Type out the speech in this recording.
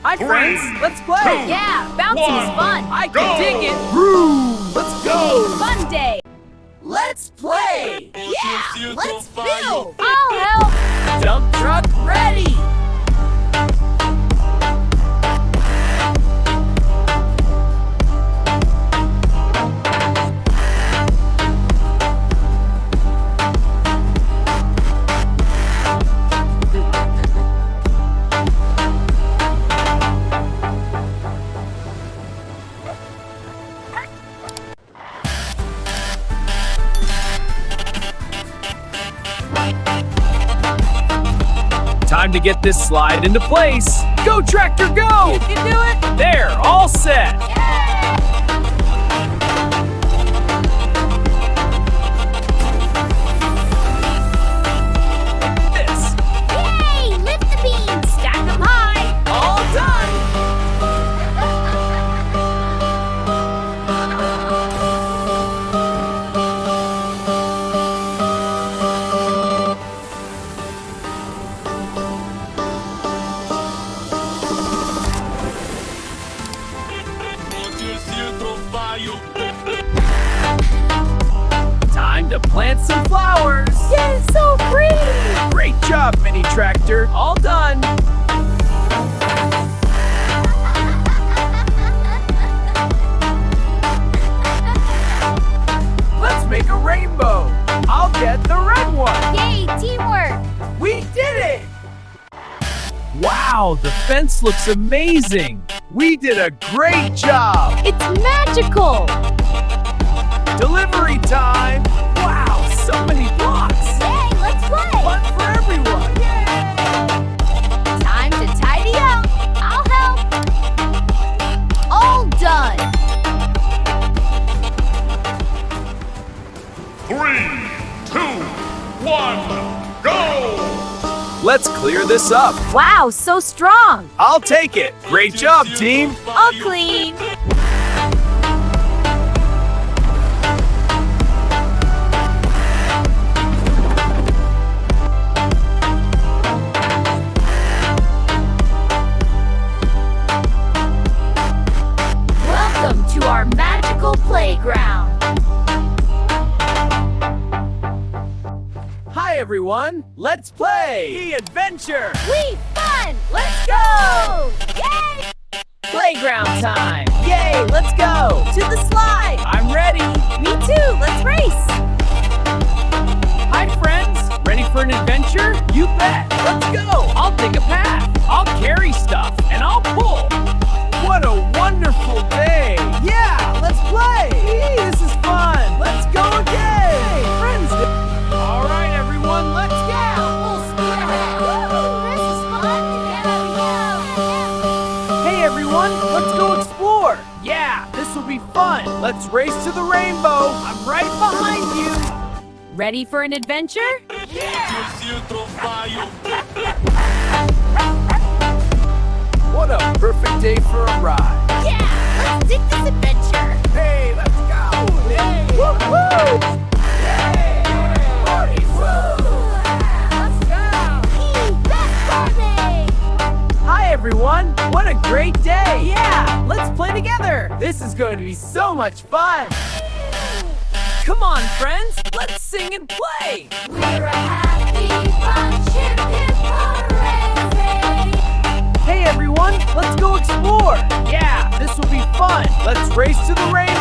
Hi, friends. Let's play. Yeah, bouncing is fun. I can dig it. Let's go. Fun day. Let's play. Yeah, let's build. I'll help. Dump truck ready. Time to get this slide into place. Go, tractor, go! You can do it. There, all set. This, Yay! Lift the beams. Stack them high. all done. Time to plant some flowers. Yeah, so pretty. Great job, mini tractor. All done. Let's make a rainbow. I'll get the red one. Yay, teamwork. We did it! Wow, the fence looks amazing. We did a great job. It's magical. Delivery time. Wow, so many blocks. Yay, let's play. Fun for everyone. Time to tidy up. I'll help. All done. 3, 2, 1, go! Let's clear this up. Wow, so strong. I'll take it. Great job, team. All clean. Welcome to our magical playground. Hi, everyone. Let's play the adventure. We fun. Let's go. Yay! Playground time. Yay, let's go. To the slide. I'm ready. Me too. Let's race. Hi, friends. Ready for an adventure? You bet. Let's go. I'll dig a path. I'll carry stuff, and I'll pull. What a wonderful day. Yeah, let's play. This is fun. Let's go again. Hey, friends. All right, everyone, let's go. Full speed ahead. This is fun. Hey, everyone, let's go explore. Yeah, this will be fun. Let's race to the rainbow. I'm right behind you. Ready for an adventure? What a perfect day for a ride. Yeah, let's dig this adventure. Hey, let's go! Hey! Woo-hoo! Hey! Party! Woo! Let's go. Best party. Hi, everyone! What a great day! Yeah, let's play together! This is going to be so much fun! Come on, friends! Let's sing and play! We're a happy bunch. Hip, hip, hooray. Hey, everyone! Let's go explore! Yeah, this will be fun! Let's race to the rainbow!